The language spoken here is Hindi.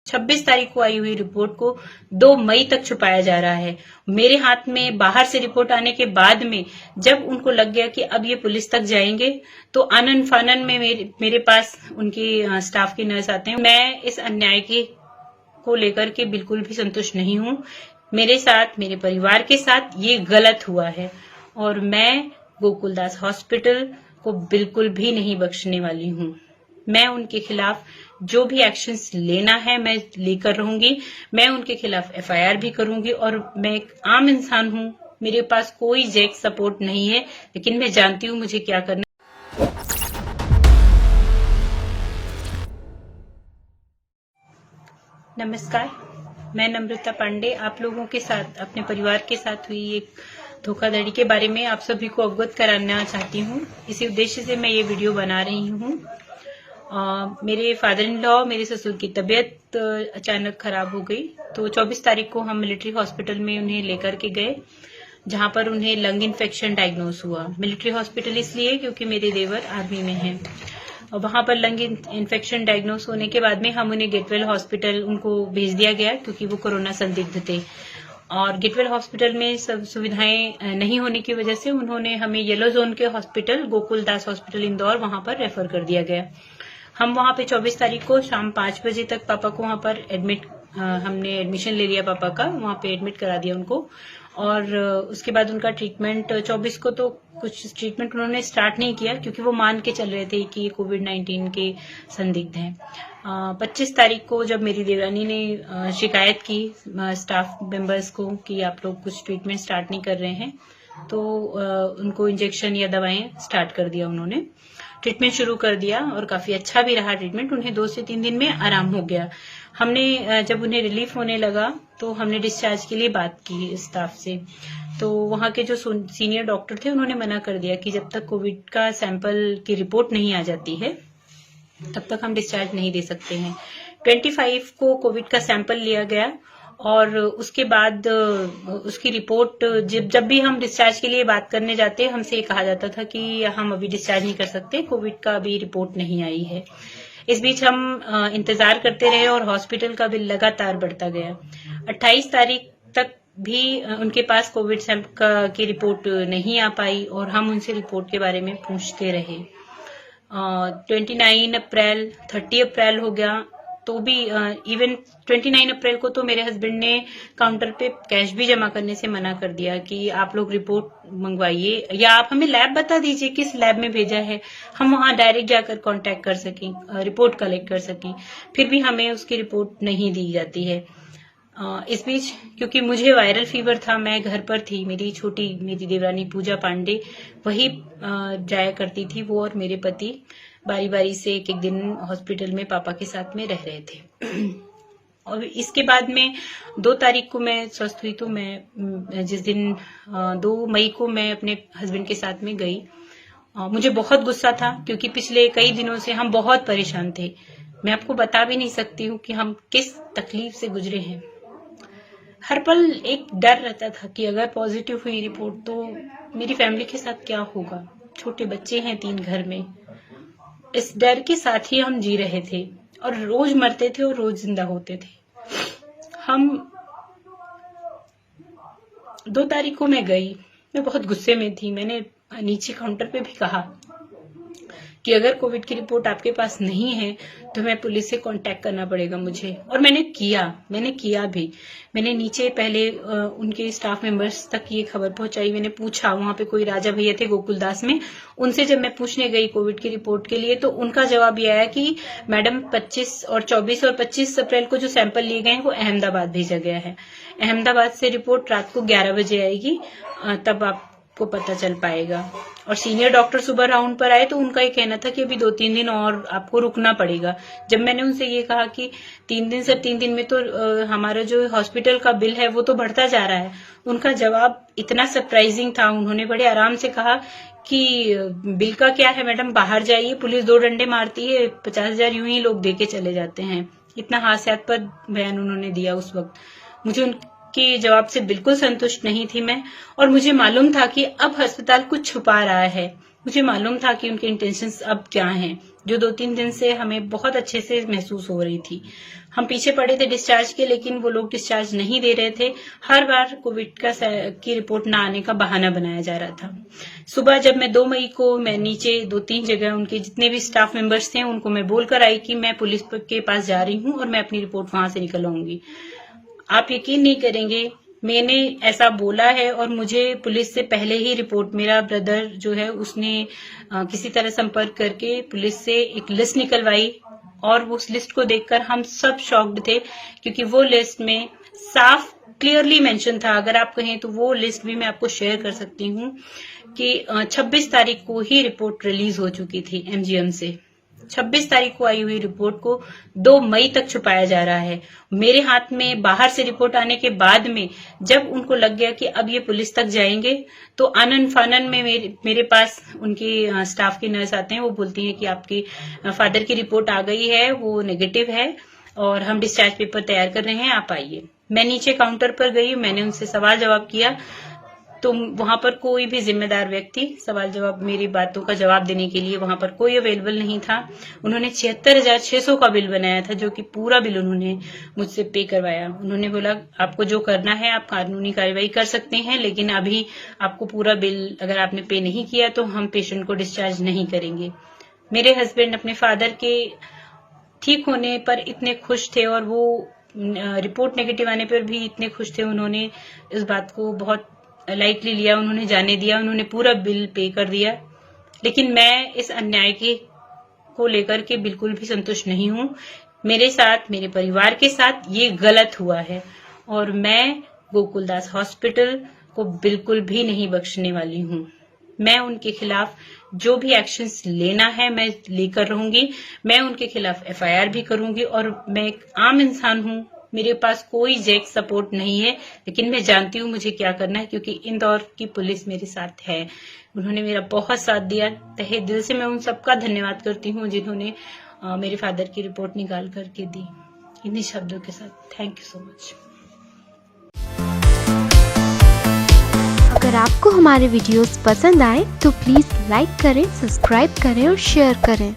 26 तारीख को आई हुई रिपोर्ट को 2 मई तक छुपाया जा रहा है। मेरे हाथ में बाहर से रिपोर्ट आने के बाद में जब उनको लग गया कि अब ये पुलिस तक जाएंगे, तो आनन फानन में मेरे पास उनकी स्टाफ के नर्स आते हैं। मैं इस अन्याय को लेकर के बिल्कुल भी संतुष्ट नहीं हूं। मेरे साथ, मेरे परिवार के साथ ये गलत हुआ है और मैं गोकुलदास हॉस्पिटल को बिल्कुल भी नहीं बख्शने वाली हूं। मैं उनके खिलाफ जो भी एक्शंस लेना है मैं लेकर रहूंगी। मैं उनके खिलाफ एफआईआर भी करूंगी और मैं एक आम इंसान हूं, मेरे पास कोई जैक सपोर्ट नहीं है, लेकिन मैं जानती हूं मुझे क्या करना। नमस्कार, मैं नम्रता पांडे आप लोगों के साथ, अपने परिवार के साथ हुई एक धोखाधड़ी के बारे में आप सभी को अवगत कराना चाहती हूँ। इसी उद्देश्य से मैं ये वीडियो बना रही हूँ। मेरे फादर इन लॉ, मेरे ससुर की तबीयत अचानक खराब हो गई, तो 24 तारीख को हम मिलिट्री हॉस्पिटल में उन्हें लेकर के गए, जहां पर उन्हें लंग इन्फेक्शन डायग्नोस हुआ। मिलिट्री हॉस्पिटल इसलिए क्योंकि मेरे देवर आर्मी में हैं और वहां पर लंग इन्फेक्शन डायग्नोस होने के बाद में हम उन्हें गेटवेल हॉस्पिटल उनको भेज दिया गया, क्योंकि वो कोरोना संदिग्ध थे। और गेटवेल हॉस्पिटल में सब सुविधाएं नहीं होने की वजह से उन्होंने हमें येलो जोन के हॉस्पिटल गोकुलदास हॉस्पिटल इंदौर वहां पर रेफर कर दिया गया। हम वहां पे 24 तारीख को शाम 5 बजे तक पापा को वहां पर हमने एडमिशन ले लिया पापा का, वहां पे एडमिट करा दिया उनको। और उसके बाद उनका ट्रीटमेंट 24 को तो कुछ ट्रीटमेंट उन्होंने स्टार्ट नहीं किया, क्योंकि वो मान के चल रहे थे कि ये कोविड-19 के संदिग्ध हैं। 25 तारीख को जब मेरी देवरानी ने शिकायत की स्टाफ मेंबर्स को कि आप लोग कुछ ट्रीटमेंट स्टार्ट नहीं कर रहे हैं, तो उनको इंजेक्शन या दवाएं स्टार्ट कर दिया। उन्होंने ट्रीटमेंट शुरू कर दिया और काफी अच्छा भी रहा ट्रीटमेंट। उन्हें 2 से 3 दिन में आराम हो गया। हमने जब उन्हें रिलीफ होने लगा तो हमने डिस्चार्ज के लिए बात की स्टाफ से, तो वहां के जो सीनियर डॉक्टर थे उन्होंने मना कर दिया कि जब तक कोविड का सैंपल की रिपोर्ट नहीं आ जाती है तब तक हम डिस्चार्ज नहीं दे सकते हैं। 25 को कोविड का सैंपल लिया गया और उसके बाद उसकी रिपोर्ट जब भी हम डिस्चार्ज के लिए बात करने जाते हमसे ये कहा जाता था कि हम अभी डिस्चार्ज नहीं कर सकते, कोविड का अभी रिपोर्ट नहीं आई है। इस बीच हम इंतजार करते रहे और हॉस्पिटल का बिल लगातार बढ़ता गया। 28 तारीख तक भी उनके पास कोविड की रिपोर्ट नहीं आ पाई और हम उनसे रिपोर्ट के बारे में पूछते रहे। 29 अप्रैल, 30 अप्रैल हो गया, तो भी इवन 29 अप्रैल को तो मेरे हस्बैंड ने काउंटर पे कैश भी जमा करने से मना कर दिया कि आप लोग रिपोर्ट मंगवाइए या आप हमें लैब बता दीजिए किस लैब में भेजा है, हम वहां डायरेक्ट जाकर कांटेक्ट कर सकें, रिपोर्ट कलेक्ट कर सकें। फिर भी हमें उसकी रिपोर्ट नहीं दी जाती है। इस बीच क्योंकि मुझे वायरल फीवर था, मैं घर पर थी, मेरी देवरानी पूजा पांडे वही जाया करती थी, वो और मेरे पति बारी बारी से एक एक दिन हॉस्पिटल में पापा के साथ में रह रहे थे। और इसके बाद में 2 तारीख को मैं स्वस्थ हुई, तो मैं जिस दिन 2 मई को मैं अपने हस्बैंड के साथ में गई। मुझे बहुत गुस्सा था, क्योंकि पिछले कई दिनों से हम बहुत परेशान थे। मैं आपको बता भी नहीं सकती हूँ कि हम किस तकलीफ से गुजरे हैं। हर पल एक डर रहता था कि अगर पॉजिटिव हुई रिपोर्ट तो मेरी फैमिली के साथ क्या होगा। छोटे बच्चे हैं 3 घर में, इस डर के साथ ही हम जी रहे थे और रोज मरते थे और रोज जिंदा होते थे। हम 2 तारीख को मैं गई, मैं बहुत गुस्से में थी। मैंने नीचे काउंटर पे भी कहा कि अगर कोविड की रिपोर्ट आपके पास नहीं है तो मैं पुलिस से कांटेक्ट करना पड़ेगा मुझे, और मैंने किया भी। मैंने नीचे पहले उनके स्टाफ मेंबर्स तक ये खबर पहुंचाई। मैंने पूछा, वहां पे कोई राजा भैया थे गोकुलदास में, उनसे जब मैं पूछने गई कोविड की रिपोर्ट के लिए, तो उनका जवाब ये आया कि मैडम 24 और 25 अप्रैल को जो सैंपल लिए गए हैं वो अहमदाबाद भेजा गया है। अहमदाबाद से रिपोर्ट रात को 11 बजे आएगी, तब आपको पता चल पाएगा। और सीनियर डॉक्टर सुबह राउंड पर आए तो उनका ये कहना था कि अभी 2-3 दिन और आपको रुकना पड़ेगा। जब मैंने उनसे ये कहा कि 3 दिन से 3 दिन में तो हमारा जो हॉस्पिटल का बिल है वो तो बढ़ता जा रहा है, उनका जवाब इतना सरप्राइजिंग था। उन्होंने बड़े आराम से कहा कि बिल का क्या है मैडम, बाहर जाइए, पुलिस 2 डंडे मारती है, 50,000 यूं ही लोग दे के चले जाते हैं। इतना हास्यास्पद बयान उन्होंने दिया उस वक्त। मुझे के जवाब से बिल्कुल संतुष्ट नहीं थी मैं, और मुझे मालूम था कि अब अस्पताल कुछ छुपा रहा है। मुझे मालूम था कि उनके इंटेंशंस अब क्या हैं, जो 2-3 दिन से हमें बहुत अच्छे से महसूस हो रही थी। हम पीछे पड़े थे डिस्चार्ज के, लेकिन वो लोग डिस्चार्ज नहीं दे रहे थे। हर बार कोविड की रिपोर्ट ना आने का बहाना बनाया जा रहा था। सुबह जब मैं 2 मई को मैं नीचे 2-3 जगह उनके जितने भी स्टाफ मेंबर्स थे उनको मैं बोलकर आई कि मैं पुलिस के पास जा रही हूँ और मैं अपनी रिपोर्ट वहां से निकलवाऊंगी। आप यकीन नहीं करेंगे, मैंने ऐसा बोला है और मुझे पुलिस से पहले ही रिपोर्ट, मेरा ब्रदर जो है उसने किसी तरह संपर्क करके पुलिस से एक लिस्ट निकलवाई और उस लिस्ट को देखकर हम सब शॉक्ड थे, क्योंकि वो लिस्ट में साफ क्लियरली मेंशन था। अगर आप कहें तो वो लिस्ट भी मैं आपको शेयर कर सकती हूँ कि 26 तारीख को ही रिपोर्ट रिलीज हो चुकी थी एमजीएम से। 26 तारीख को आई हुई रिपोर्ट को 2 मई तक छुपाया जा रहा है। मेरे हाथ में बाहर से रिपोर्ट आने के बाद में जब उनको लग गया कि अब ये पुलिस तक जाएंगे, तो आनन फानन में मेरे पास उनके स्टाफ की नर्स आते हैं। वो बोलती हैं कि आपके फादर की रिपोर्ट आ गई है, वो नेगेटिव है और हम डिस्चार्ज पेपर तैयार कर रहे हैं, आप आइए। मैं नीचे काउंटर पर गई, मैंने उनसे सवाल जवाब किया, तो वहां पर कोई भी जिम्मेदार व्यक्ति सवाल जवाब, मेरी बातों का जवाब देने के लिए वहां पर कोई अवेलेबल नहीं था। उन्होंने 76,600 का बिल बनाया था, जो कि पूरा बिल उन्होंने मुझसे पे करवाया। उन्होंने बोला आपको जो करना है आप कानूनी कार्रवाई कर सकते हैं, लेकिन अभी आपको पूरा बिल अगर आपने पे नहीं किया तो हम पेशेंट को डिस्चार्ज नहीं करेंगे। मेरे हस्बैंड अपने फादर के ठीक होने पर इतने खुश थे और वो रिपोर्ट नेगेटिव आने पर भी इतने खुश थे। उन्होंने इस बात को बहुत लाइटली लिया, उन्होंने जाने दिया, उन्होंने पूरा बिल पे कर दिया। लेकिन मैं इस अन्याय को लेकर के बिल्कुल भी संतुष्ट नहीं हूँ। मेरे साथ, मेरे परिवार के साथ ये गलत हुआ है और मैं गोकुलदास हॉस्पिटल को बिल्कुल भी नहीं बख्शने वाली हूँ। मैं उनके खिलाफ जो भी एक्शंस लेना है मैं लेकर रहूंगी। मैं उनके खिलाफ एफआईआर भी करूंगी और मैं एक आम इंसान हूँ, मेरे पास कोई जैक सपोर्ट नहीं है, लेकिन मैं जानती हूँ मुझे क्या करना है, क्योंकि इंदौर की पुलिस मेरे साथ है। उन्होंने मेरा बहुत साथ दिया। तहे दिल से मैं उन सबका धन्यवाद करती हूँ जिन्होंने मेरे फादर की रिपोर्ट निकाल करके दी। इन्हीं शब्दों के साथ थैंक यू सो मच। अगर आपको हमारे वीडियोस पसंद आए तो प्लीज लाइक करें, सब्सक्राइब करें और शेयर करें।